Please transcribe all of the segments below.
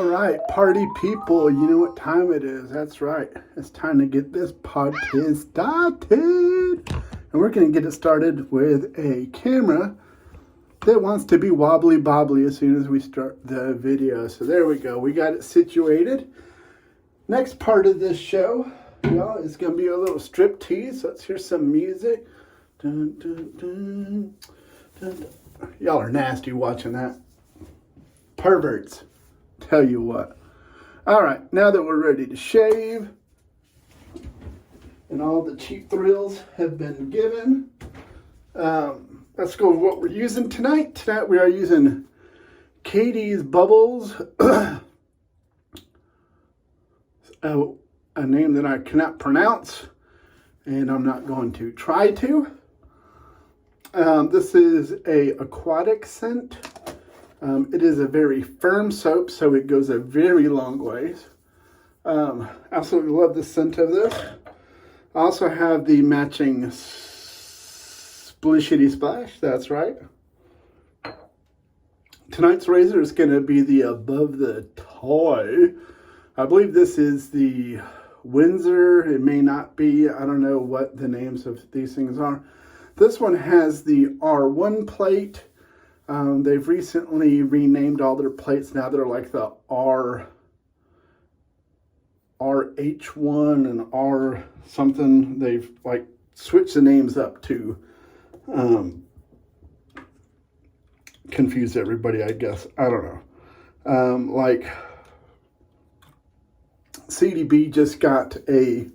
All right, party people, you know what time it is. That's right. It's time to get this party started. And we're going to get it started with a camera that wants to be wobbly bobbly as soon as we start the video. So there we go. We got it situated. Next part of this show, y'all, is going to be a little strip tease. Let's hear some music. Dun, dun, dun, dun, dun. Y'all are nasty watching that. Perverts. Tell you what. All right, now that we're ready to shave and all the cheap thrills have been given, let's go with what we're using tonight. Tonight we are using Catie's Bubbles, a name that I cannot pronounce, and I'm not going to try to. This is a aquatic scent. It is a very firm soap, so it goes a very long ways. Absolutely love the scent of this. I also have the matching Splishity Splash, that's right. Tonight's razor is going to be the Above the Toy. I believe this is the Windsor. It may not be. I don't know what the names of these things are. This one has the R1 plate. They've recently renamed all their plates. Now they're like the RH1 and R something. They've like switched the names up to confuse everybody, I guess. I don't know. Like CDB just got a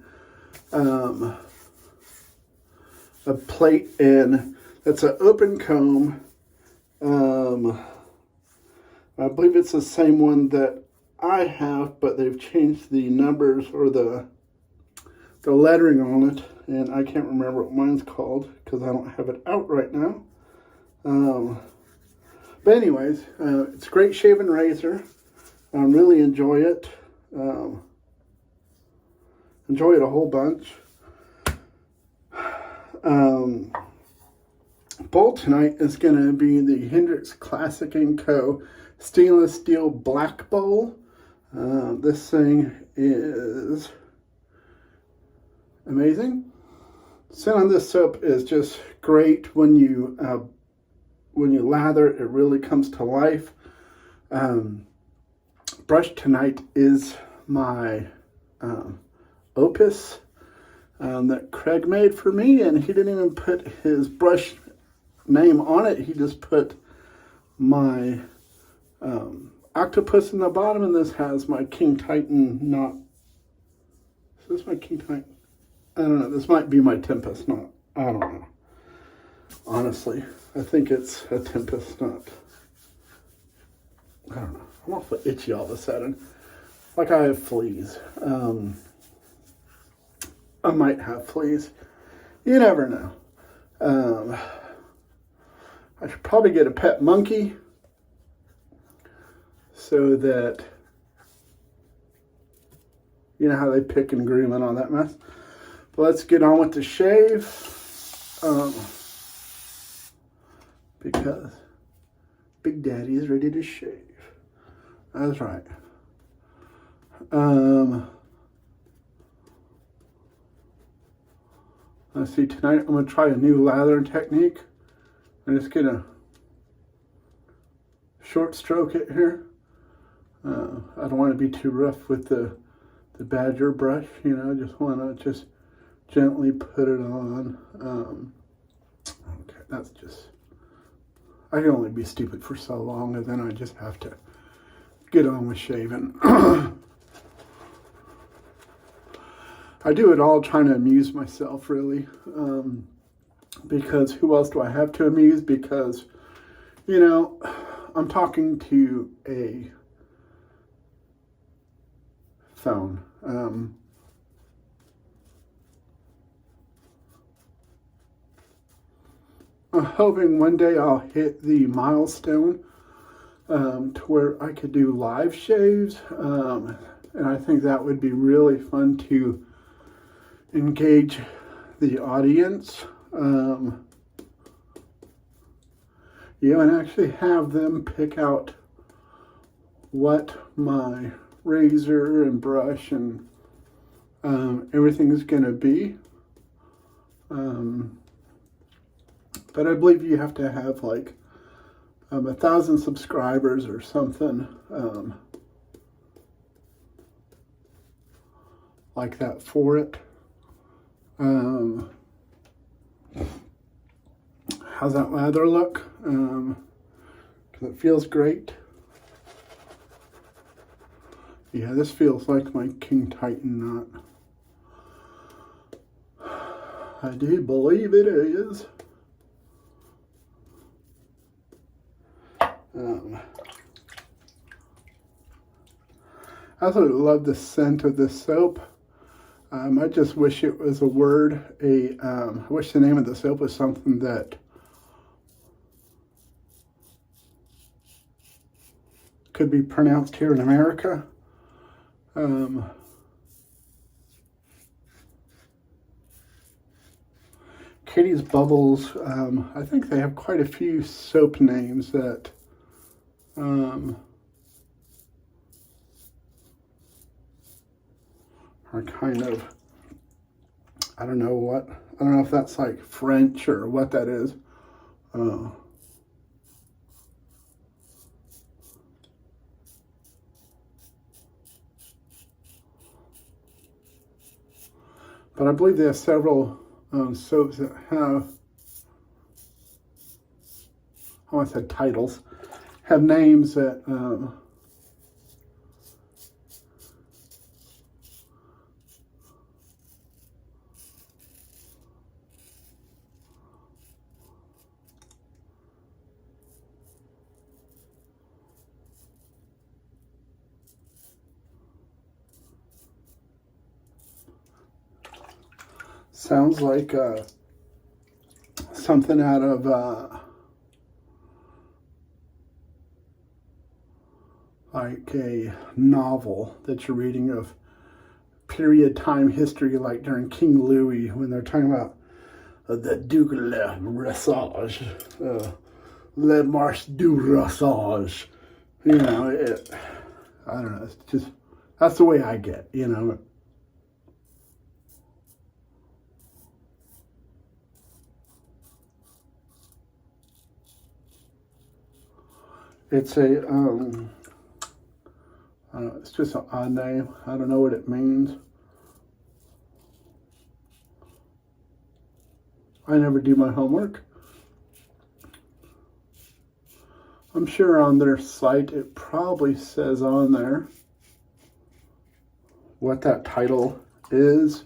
plate in. It's an open comb. I believe it's the same one that I have, but they've changed the numbers or the lettering on it, and I can't remember what mine's called because I don't have it out right now. But anyways, it's a great shaving razor. I really enjoy it. Enjoy it a whole bunch. Bowl tonight is going to be the Hendrix Classic & Co. Stainless Steel Black Bowl. This thing is amazing. Scent on this soap is just great. When you lather, it really comes to life. Brush tonight is my Opus that Craig made for me, and he didn't even put his brush name on it. He just put my octopus in the bottom, and this has my King Titan knot. Is this my King Titan? I don't know. This might be my Tempest knot. I don't know. Honestly, I think it's a Tempest knot. I don't know. I'm awful itchy all of a sudden. Like I have fleas. I might have fleas. You never know. I should probably get a pet monkey so that, you know how they pick and groom and all that mess. But let's get on with the shave, because Big Daddy is ready to shave. That's right. Let's see, tonight I'm going to try a new lathering technique. I'm just going to short stroke it here. I don't want to be too rough with the badger brush, you know, just want to just gently put it on. Okay, that's just, I can only be stupid for so long, and then I just have to get on with shaving. I do it all trying to amuse myself, really. Because who else do I have to amuse? Because, you know, I'm talking to a phone. I'm hoping one day I'll hit the milestone to where I could do live shaves. And I think that would be really fun to engage the audience. You know, and actually have them pick out what my razor and brush and everything is going to be. But I believe you have to have like 1,000 subscribers or something like that for it. How's that leather look? 'Cause it feels great. Yeah, this feels like my King Titan knot. I do believe it is. I absolutely love the scent of this soap. I just wish it was a word. I wish the name of the soap was something that could be pronounced here in America. Catie's Bubbles, I think they have quite a few soap names that are kind of, I don't know if that's like French or what that is. But I believe there are several soaps that have, I said titles, have names that sounds like something out of like a novel that you're reading of period time history, like during King Louis, when they're talking about the Duc Le Rosage, Le Marche du Rosage. You know, I don't know, it's just, that's the way I get, you know. It's a, I don't know, it's just an odd name. I don't know what it means. I never do my homework. I'm sure on their site it probably says on there what that title is.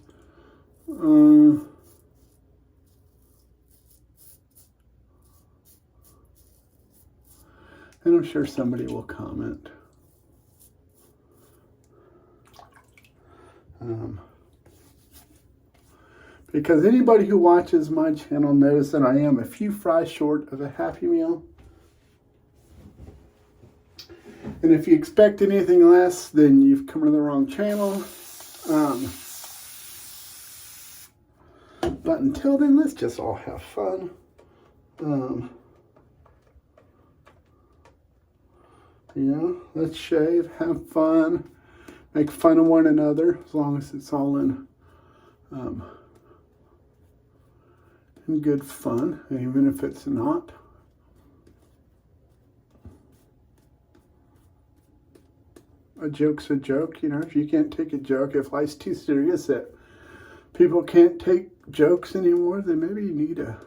And I'm sure somebody will comment. Because anybody who watches my channel knows that I am a few fries short of a Happy Meal. And if you expect anything less, then you've come to the wrong channel. But until then, let's just all have fun. You know, let's shave, have fun, make fun of one another, as long as it's all in good fun, even if it's not. A joke's a joke, you know. If you can't take a joke, if life's too serious that people can't take jokes anymore, then maybe you need to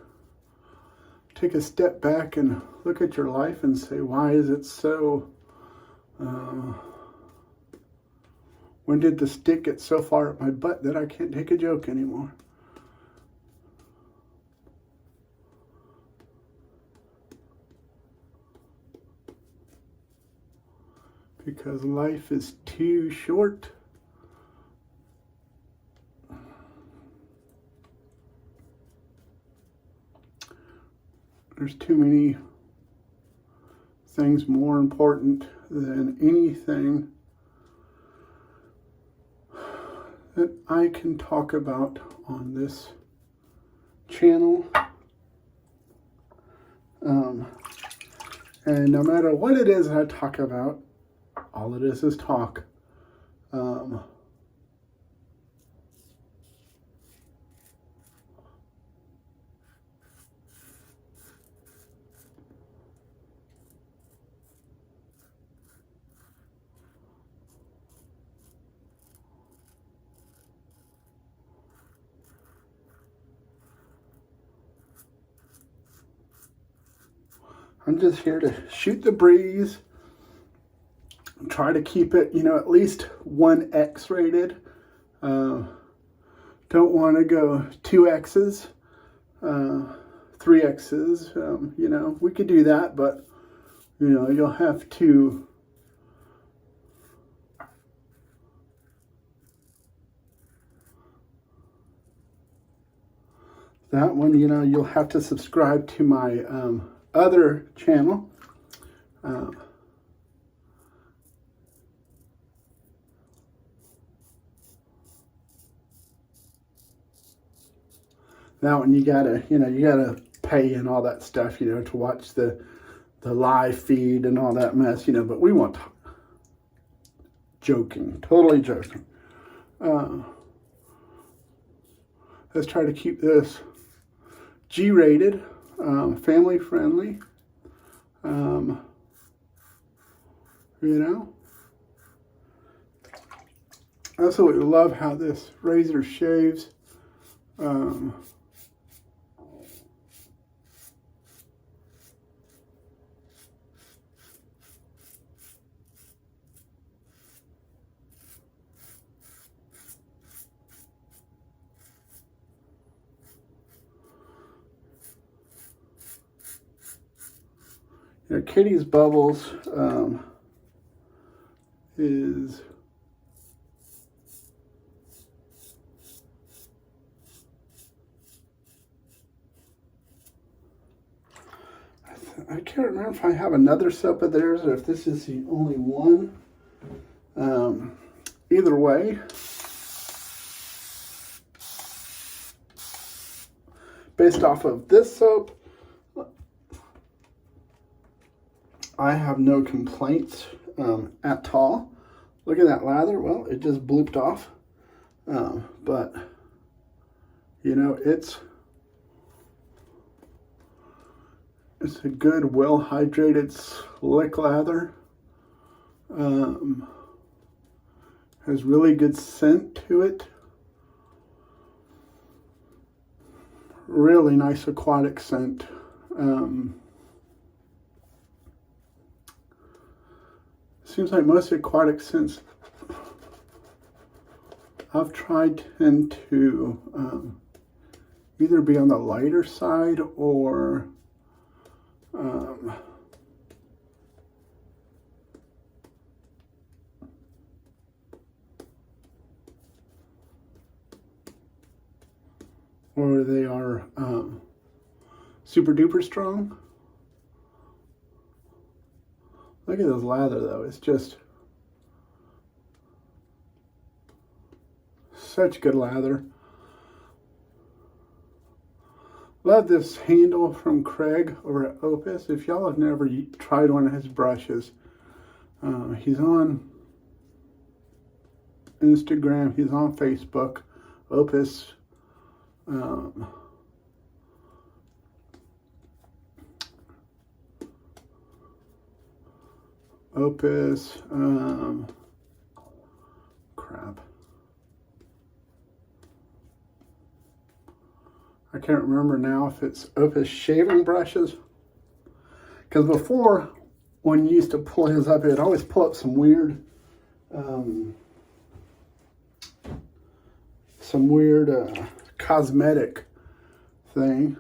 take a step back and look at your life and say, why is it so, when did the stick get so far up my butt that I can't take a joke anymore? Because life is too short. There's too many things more important than anything that I can talk about on this channel. And no matter what it is I talk about, All it is talk. I'm just here to shoot the breeze, try to keep it, at least 1x rated. Don't want to go 2x's, 3x's. We could do that, but, you'll have to that one, you'll have to subscribe to my other channel. That one you gotta pay and all that stuff, to watch the live feed and all that mess, but we won't. Joking, totally joking. Let's try to keep this G-rated, family friendly. I absolutely love how this razor shaves. Catie's Bubbles is I can't remember if I have another soap of theirs or if this is the only one. Either way, based off of this soap, I have no complaints at all. Look at that lather. Well, it just blooped off. But, it's a good, well-hydrated, slick lather. Has really good scent to it. Really nice aquatic scent. Seems like most aquatic scents I've tried tend to either be on the lighter side or they are super duper strong. Look at this lather though, it's just such good lather. Love this handle from Craig over at Opus. If y'all have never tried one of his brushes, he's on Instagram, he's on Facebook, Opus. Opus, crap. I can't remember now if it's Opus shaving brushes. Because before, when you used to pull his up, it'd always pull up some weird cosmetic thing.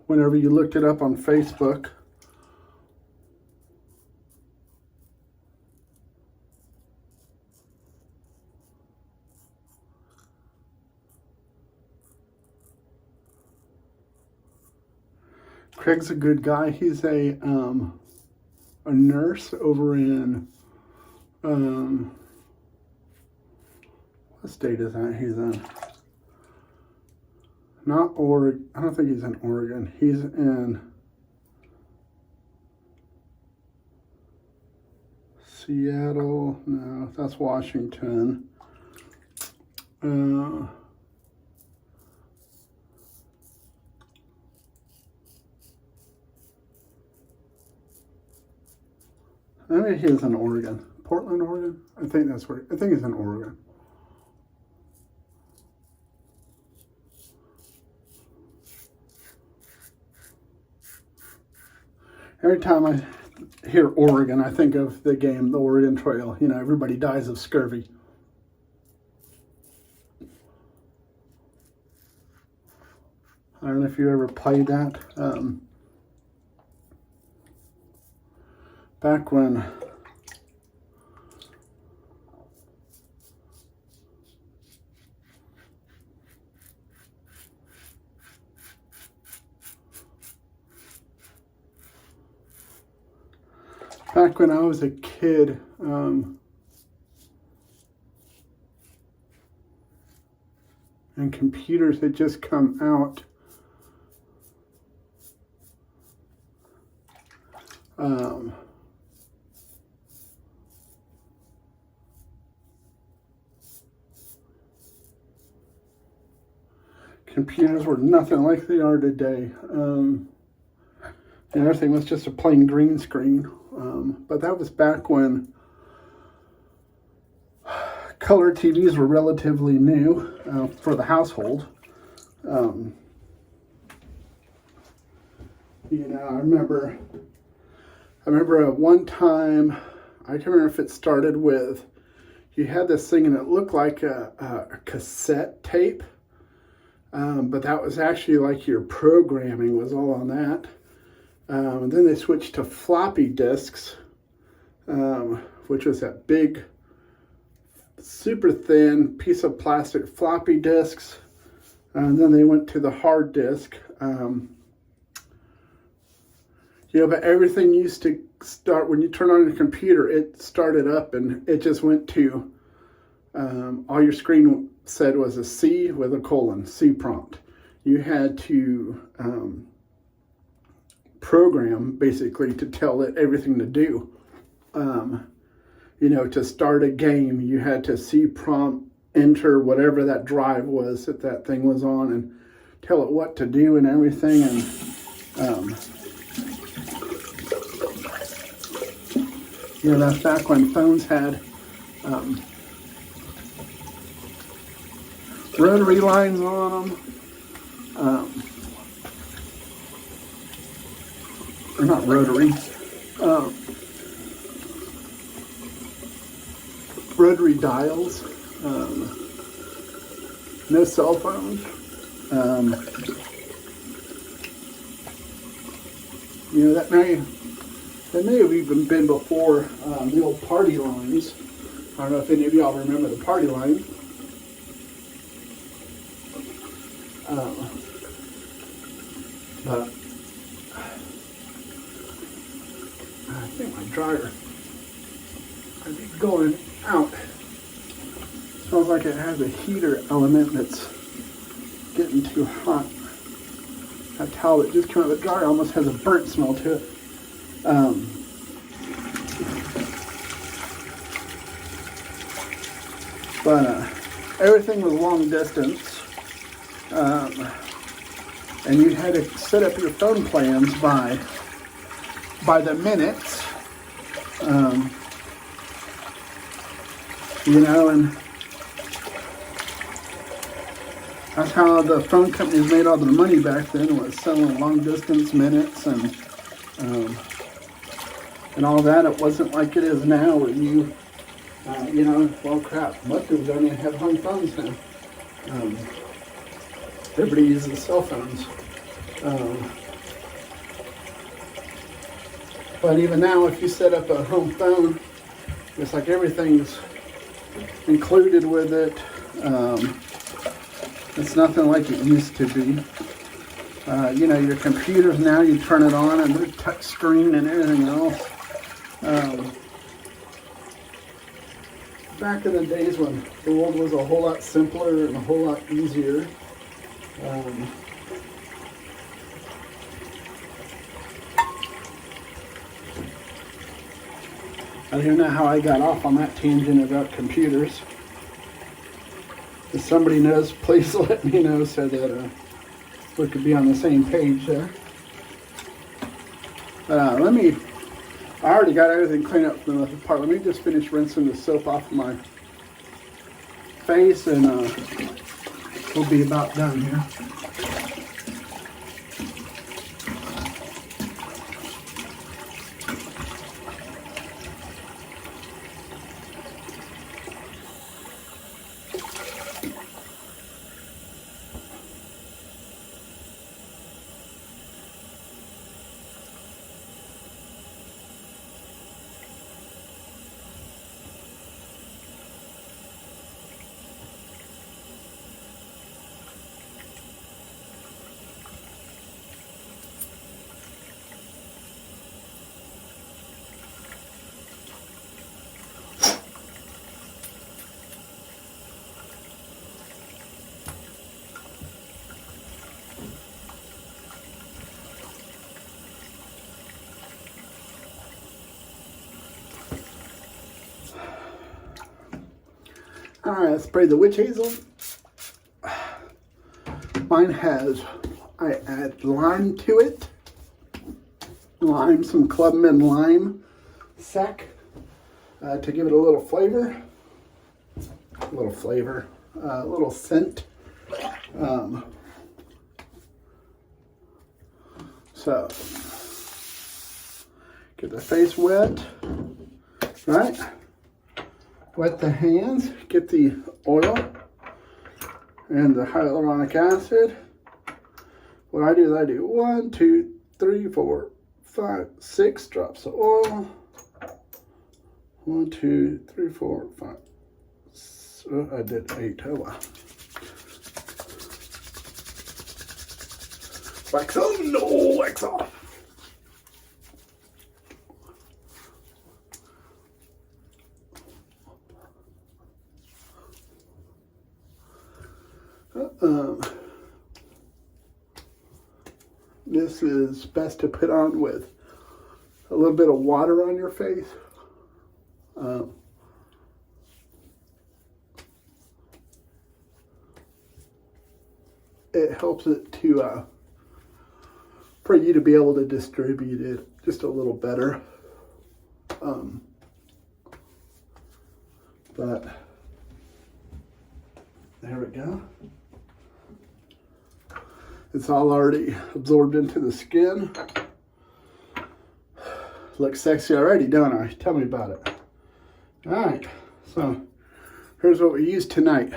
Whenever you looked it up on Facebook. Craig's a good guy. He's a nurse over in what state is that he's in? not Oregon. I don't think he's in Oregon. He's in Seattle. No, that's Washington. Maybe he's in Oregon. Portland, Oregon? I think that's where, I think he's in Oregon. Every time I hear Oregon, I think of the game, the Oregon Trail. You know, everybody dies of scurvy. I don't know if you ever played that. Back when I was a kid, and computers had just come out. Computers were nothing like they are today. And everything was just a plain green screen. But that was back when color TVs were relatively new for the household. You know, I remember at one time, I can't remember if it started with, you had this thing and it looked like a cassette tape. But that was actually like your programming was all on that. And then they switched to floppy disks, which was that big, super thin piece of plastic floppy disks. And then they went to the hard disk. You know, but everything used to start, when you turn on your computer, it started up and it just went to, all your screen said was a C with a colon, C prompt. You had to program basically to tell it everything to do. You know, to start a game, you had to C prompt enter whatever that drive was that that thing was on and tell it what to do and everything. And you know, that's back when phones had rotary lines on them. Or not rotary. Rotary dials. No cell phones. You know, that may have even been before the old party lines. I don't know if any of y'all remember the party line. But I think my dryer might be going out. Smells like it has a heater element that's getting too hot. That towel that just came out of the dryer almost has a burnt smell to it. But everything was long distance. And you had to set up your phone plans by the minutes, you know, and that's how the phone companies made all their money back then, was selling long distance minutes and all that. It wasn't like it is now where you know, well crap, most people don't even have home phones now. Everybody uses cell phones. But even now, if you set up a home phone, it's like everything's included with it. It's nothing like it used to be. You know, your computers now, you turn it on and they're touch screen and everything else. Back in the days when the world was a whole lot simpler and a whole lot easier, I don't even know how I got off on that tangent about computers. If somebody knows, please let me know so that we could be on the same page there. I already got everything cleaned up from the part. Let me just finish rinsing the soap off of my face and we'll be about done here. Alright, let's spray the witch hazel. Mine has, I add lime to it. Lime, some Clubman lime sack to give it a little flavor. A little scent. So, get the face wet, right? Wet the hands, get the oil and the hyaluronic acid. What I do is I do 1, 2, 3, 4, 5, 6 drops of oil. 1, 2, 3, 4, 5. So I did 8. Oh wow. Wax on, no wax off. This is best to put on with a little bit of water on your face. It helps it to for you to be able to distribute it just a little better. But there we go. It's all already absorbed into the skin. Looks sexy already, don't I? Tell me about it. All right, so here's what we used tonight.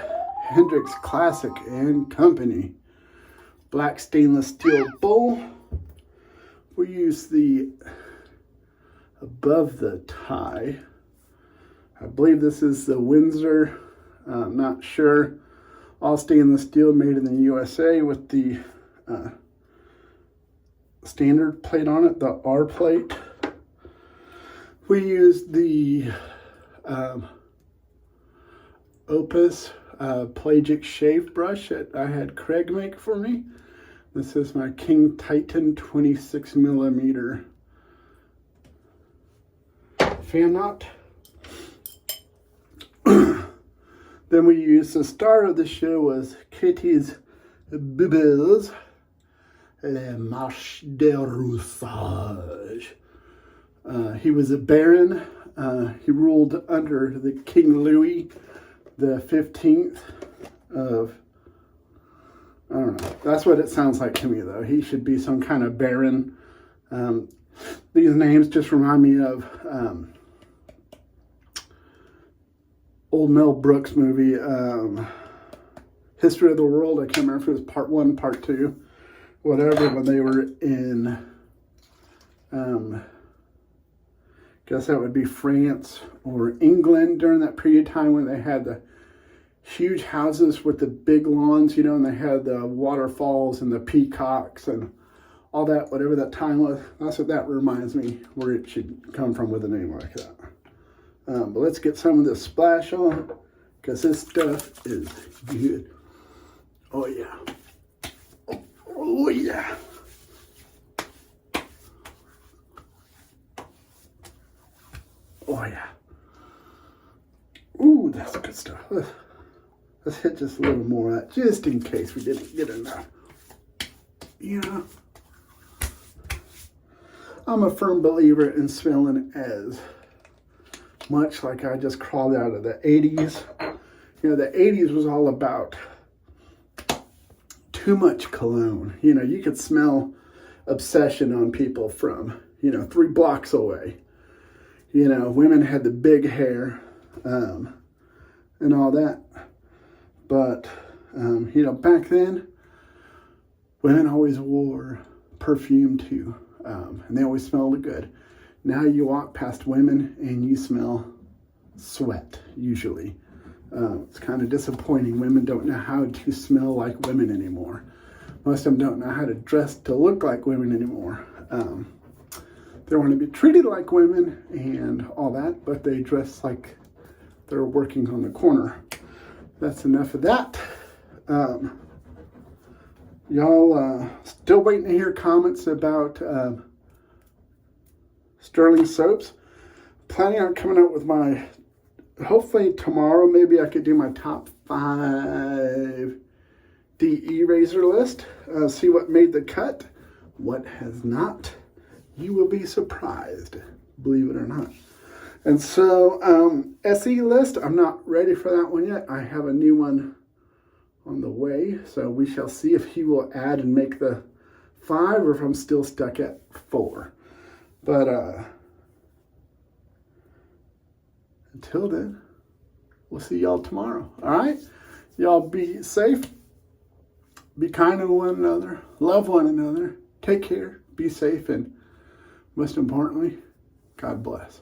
Hendrix Classic and Company. Black stainless steel bowl. We use the above the tie. I believe this is the Windsor. I'm not sure. All stainless steel, made in the USA with the standard plate on it, the R plate. We used the Opus pelagic shave brush that I had Craig make for me. This is my King Titan 26 millimeter fan knot. Then we used, the star of the show was Catie's Bubbles, Le Marche de Roussage. He was a baron. He ruled under the King Louis the 15th of, I don't know. That's what it sounds like to me, though. He should be some kind of baron. These names just remind me of old Mel Brooks movie, History of the World. I can't remember if it was part 1, part 2, whatever, when they were in, guess that would be France or England during that period of time when they had the huge houses with the big lawns, you know, and they had the waterfalls and the peacocks and all that, whatever that time was. That's what that reminds me, where it should come from with a name like that. But let's get some of this splash on, because this stuff is good. Oh yeah. Oh yeah. Oh yeah. Ooh, that's good stuff. Let's hit just a little more of that, just in case we didn't get enough. You know, I'm a firm believer in smelling as much like I just crawled out of the 80s. You know, the 80s was all about too much cologne. You know, you could smell obsession on people from, 3 blocks away. You know, women had the big hair and all that. But, back then, women always wore perfume too. And they always smelled good. Now you walk past women and you smell sweat, usually. It's kind of disappointing. Women don't know how to smell like women anymore. Most of them don't know how to dress to look like women anymore. They want to be treated like women and all that, but they dress like they're working on the corner. That's enough of that. Y'all still waiting to hear comments about Sterling soaps. Planning on coming out with my, hopefully tomorrow, maybe I could do my top 5 DE razor list. See what made the cut, what has not. You will be surprised, believe it or not. And so, SE list, I'm not ready for that one yet. I have a new one on the way, so we shall see if he will add and make the 5 or if I'm still stuck at 4. But until then, we'll see y'all tomorrow. All right? Y'all be safe. Be kind to one another. Love one another. Take care. Be safe. And most importantly, God bless.